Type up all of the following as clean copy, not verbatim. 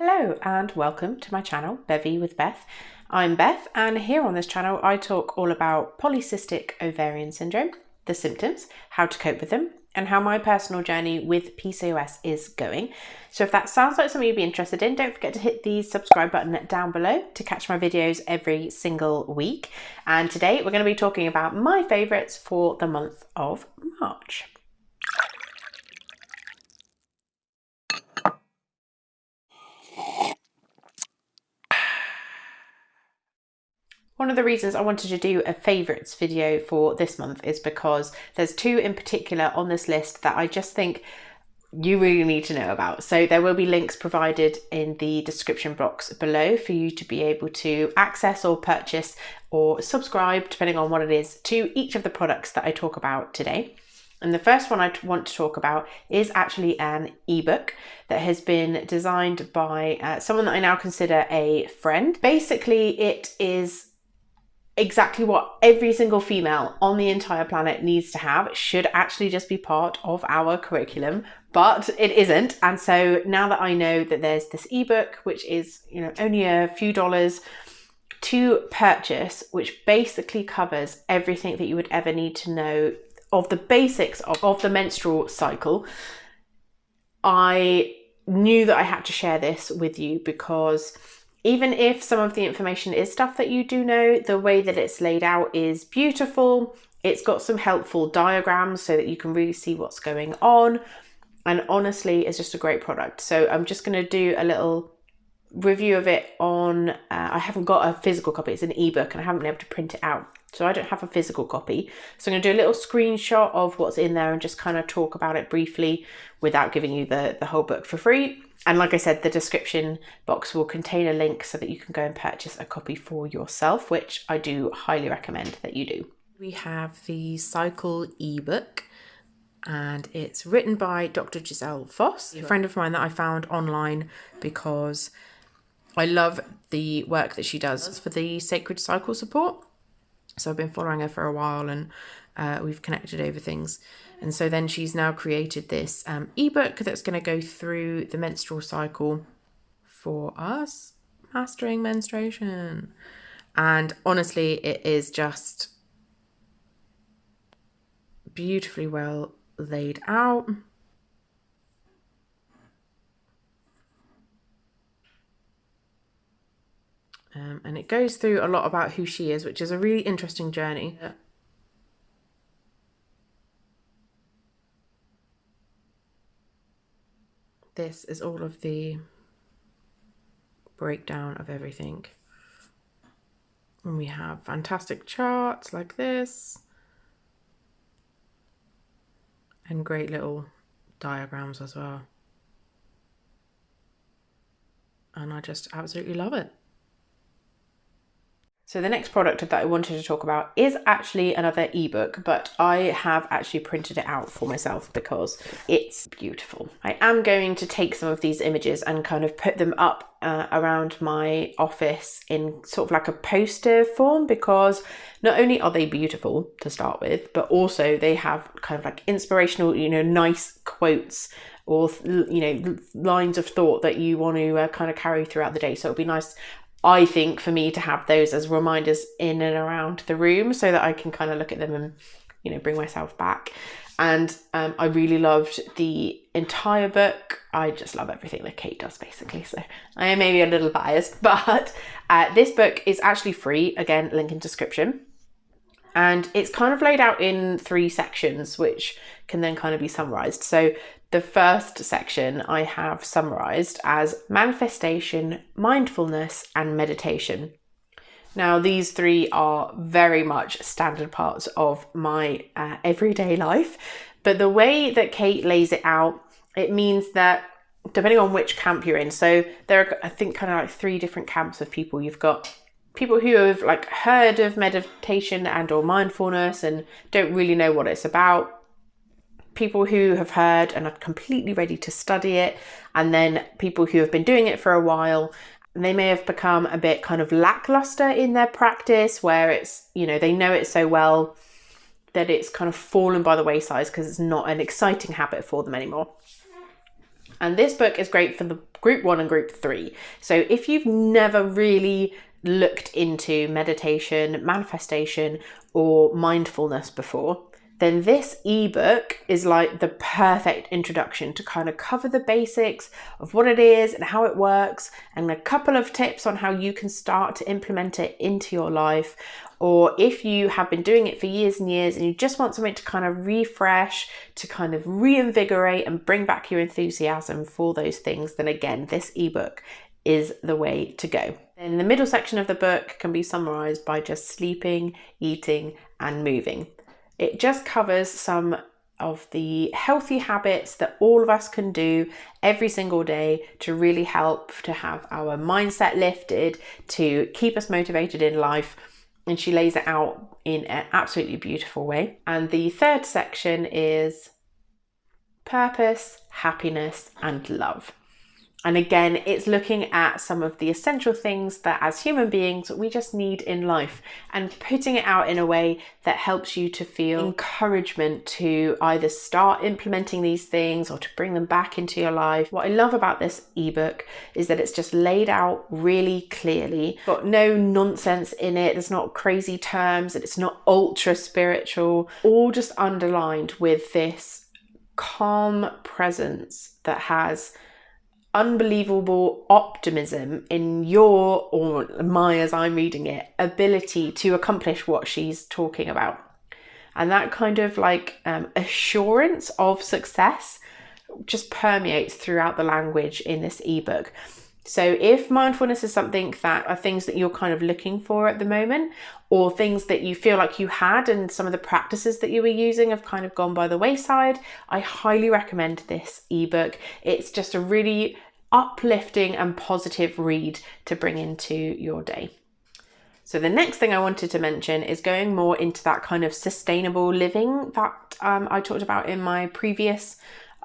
Hello and welcome to my channel, Bevvy with Beth. I'm Beth, and here on this channel I talk all about polycystic ovarian syndrome, the symptoms, how to cope with them, and how my personal journey with PCOS is going. So if that sounds like something you'd be interested in, don't forget to hit the subscribe button down below to catch my videos every single week. And today we're going to be talking about my favourites for the month of March. One of the reasons I wanted to do a favourites video for this month is because there's two in particular on this list that I just think you really need to know about. So there will be links provided in the description box below for you to be able to access or purchase or subscribe, depending on what it is, to each of the products that I talk about today. And the first one I want to talk about is actually an ebook that has been designed by someone that I now consider a friend. Basically, it is exactly what every single female on the entire planet needs to have. It should actually just be part of our curriculum, but it isn't. And so now that I know that there's this ebook, which is, only a few dollars to purchase, which basically covers everything that you would ever need to know of the basics of the menstrual cycle, I knew that I had to share this with you because even if some of the information is stuff that you do know, the way that it's laid out is beautiful. It's got some helpful diagrams so that you can really see what's going on. And honestly, it's just a great product. So I'm just going to do a little review of it on, I haven't got a physical copy, it's an ebook and I haven't been able to print it out. So I don't have a physical copy. So I'm going to do a little screenshot of what's in there and just kind of talk about it briefly without giving you the whole book for free. And like I said, the description box will contain a link so that you can go and purchase a copy for yourself, which I do highly recommend that you do. We have the Cycle ebook, and it's written by Dr. Giselle Foss, a friend of mine that I found online because I love the work that she does for the Sacred Cycle support. So I've been following her for a while and we've connected over things. And so then she's now created this ebook that's going to go through the menstrual cycle for us, mastering menstruation. And honestly, it is just beautifully well laid out. And it goes through a lot about who she is, which is a really interesting journey. This is all of the breakdown of everything. And we have fantastic charts like this. And great little diagrams as well. And I just absolutely love it. So the next product that I wanted to talk about is actually another ebook, but I have actually printed it out for myself because it's beautiful. I am going to take some of these images and kind of put them up around my office in sort of like a poster form, because not only are they beautiful to start with, but also they have kind of like inspirational, nice quotes or, lines of thought that you want to kind of carry throughout the day. So it'll be nice, I think, for me to have those as reminders in and around the room so that I can kind of look at them and, bring myself back. And I really loved the entire book. I just love everything that Kate does, basically. So I am maybe a little biased, but this book is actually free. Again, link in description. And it's kind of laid out in 3 sections, which can then kind of be summarized. So the first section I have summarized as manifestation, mindfulness, and meditation. Now, these 3 are very much standard parts of my everyday life, but the way that Kate lays it out, it means that depending on which camp you're in, so there are, I think, kind of like 3 different camps of people. You've got people who have like heard of meditation and or mindfulness and don't really know what it's about. People who have heard and are completely ready to study it, and then people who have been doing it for a while. And they may have become a bit kind of lackluster in their practice, where it's, they know it so well that it's kind of fallen by the wayside because it's not an exciting habit for them anymore. And this book is great for the group 1 and group 3. So if you've never really looked into meditation, manifestation, or mindfulness before, then this ebook is like the perfect introduction to kind of cover the basics of what it is and how it works, and a couple of tips on how you can start to implement it into your life. Or if you have been doing it for years and years and you just want something to kind of refresh, to kind of reinvigorate and bring back your enthusiasm for those things, then again, this ebook is the way to go. And the middle section of the book can be summarized by just sleeping, eating, and moving. It just covers some of the healthy habits that all of us can do every single day to really help to have our mindset lifted, to keep us motivated in life. And she lays it out in an absolutely beautiful way. And the third section is purpose, happiness, and love. And again, it's looking at some of the essential things that as human beings, we just need in life, and putting it out in a way that helps you to feel encouragement to either start implementing these things or to bring them back into your life. What I love about this ebook is that it's just laid out really clearly, got no nonsense in it. There's not crazy terms, and it's not ultra spiritual, all just underlined with this calm presence that has unbelievable optimism in your, or my as I'm reading it, ability to accomplish what she's talking about. And that kind of like assurance of success just permeates throughout the language in this ebook. So if mindfulness is something that are things that you're kind of looking for at the moment, or things that you feel like you had and some of the practices that you were using have kind of gone by the wayside, I highly recommend this ebook. It's just a really uplifting and positive read to bring into your day. So the next thing I wanted to mention is going more into that kind of sustainable living that I talked about in my previous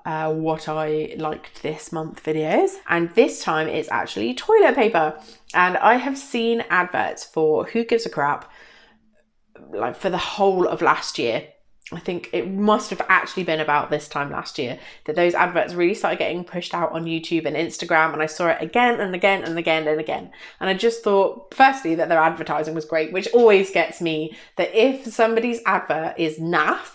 what I liked this month videos, and this time it's actually toilet paper. And I have seen adverts for Who Gives a Crap like for the whole of last year. I think it must have actually been about this time last year that those adverts really started getting pushed out on YouTube and Instagram, and I saw it again and again and again and again. And I just thought, firstly, that their advertising was great, which always gets me, that if somebody's advert is naff,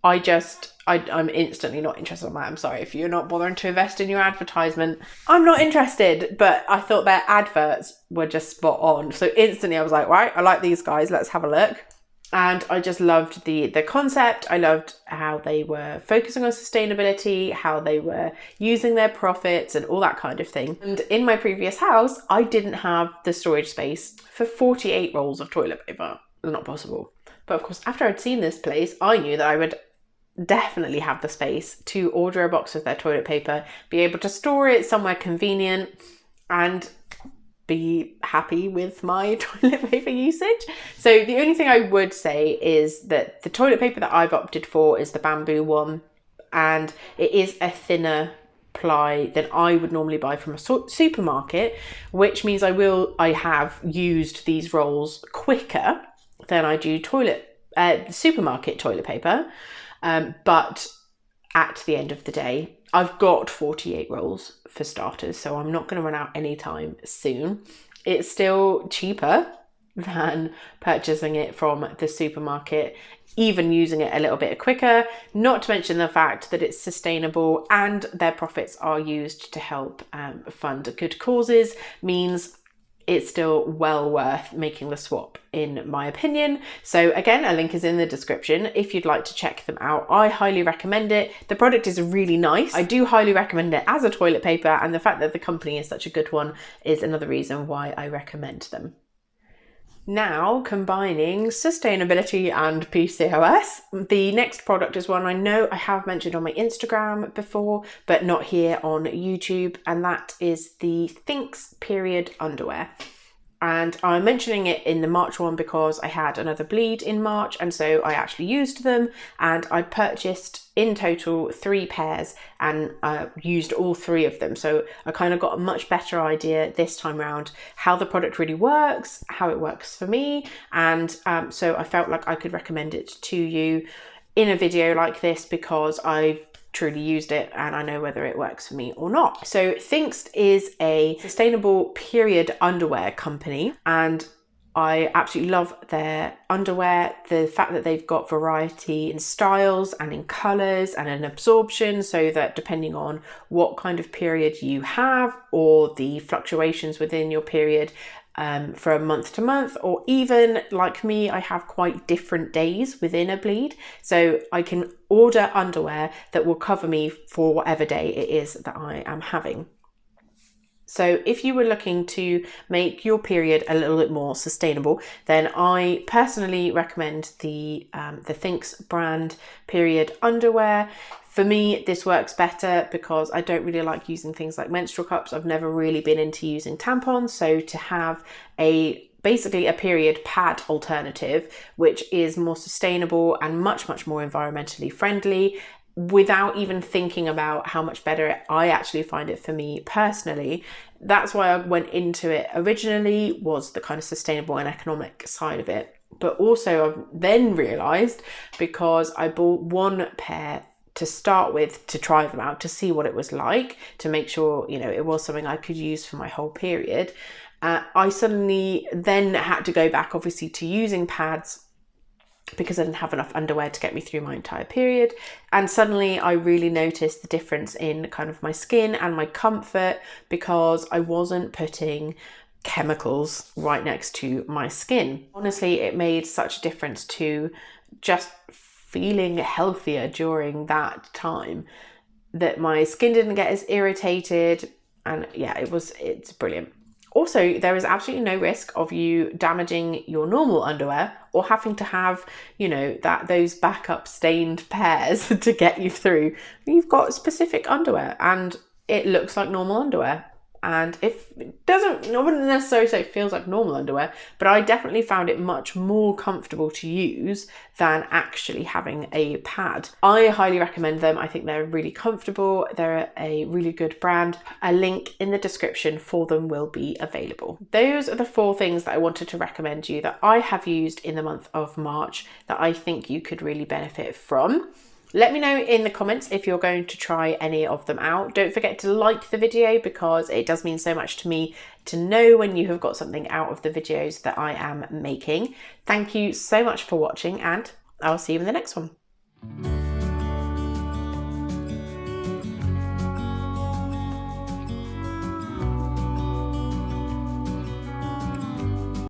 I'm instantly not interested in that. I'm sorry, if you're not bothering to invest in your advertisement, I'm not interested. But I thought their adverts were just spot on. So instantly I was like, right, I like these guys, let's have a look. And I just loved the concept. I loved how they were focusing on sustainability, how they were using their profits and all that kind of thing. And in my previous house, I didn't have the storage space for 48 rolls of toilet paper. Not possible. But of course, after I'd seen this place, I knew that I would definitely have the space to order a box of their toilet paper, be able to store it somewhere convenient, and be happy with my toilet paper usage. So the only thing I would say is that the toilet paper that I've opted for is the bamboo one, and it is a thinner ply than I would normally buy from a supermarket, which means I have used these rolls quicker than I do supermarket toilet paper. But at the end of the day, I've got 48 rolls for starters, so I'm not going to run out anytime soon. It's still cheaper than purchasing it from the supermarket, even using it a little bit quicker, not to mention the fact that it's sustainable and their profits are used to help fund good causes, means it's still well worth making the swap, in my opinion. So again, a link is in the description if you'd like to check them out. I highly recommend it. The product is really nice. I do highly recommend it as a toilet paper, and the fact that the company is such a good one is another reason why I recommend them. Now, combining sustainability and PCOS, the next product is one I know I have mentioned on my Instagram before, but not here on YouTube, and that is the Thinx period underwear. And I'm mentioning it in the March one because I had another bleed in March, and so I actually used them, and I purchased in total 3 pairs and used all 3 of them. So I kind of got a much better idea this time around how the product really works, how it works for me, and so I felt like I could recommend it to you in a video like this because I've truly used it and I know whether it works for me or not. So Thinxed is a sustainable period underwear company, and I absolutely love their underwear. The fact that they've got variety in styles and in colours and in absorption, so that depending on what kind of period you have or the fluctuations within your period, from month to month, or even like me, I have quite different days within a bleed. So I can order underwear that will cover me for whatever day it is that I am having. So if you were looking to make your period a little bit more sustainable, then I personally recommend the Thinxed brand period underwear. For me, this works better because I don't really like using things like menstrual cups. I've never really been into using tampons. So to have basically a period pad alternative, which is more sustainable and much more environmentally friendly, without even thinking about how much better I actually find it for me personally. That's why I went into it originally, was the kind of sustainable and economic side of it. But also I've then realised, because I bought one pair to start with to try them out, to see what it was like, to make sure, you know, it was something I could use for my whole period. I suddenly then had to go back obviously to using pads because I didn't have enough underwear to get me through my entire period. And suddenly I really noticed the difference in kind of my skin and my comfort, because I wasn't putting chemicals right next to my skin. Honestly, it made such a difference to just feeling healthier during that time, that my skin didn't get as irritated. And yeah, it's brilliant. Also, there is absolutely no risk of you damaging your normal underwear or having to have, you know, those backup stained pairs to get you through. You've got specific underwear and it looks like normal underwear. And if it doesn't, I wouldn't necessarily say it feels like normal underwear, but I definitely found it much more comfortable to use than actually having a pad. I highly recommend them. I think they're really comfortable. They're a really good brand. A link in the description for them will be available. Those are the 4 things that I wanted to recommend you that I have used in the month of March that I think you could really benefit from. Let me know in the comments if you're going to try any of them out. Don't forget to like the video, because it does mean so much to me to know when you have got something out of the videos that I am making. Thank you so much for watching, and I'll see you in the next one.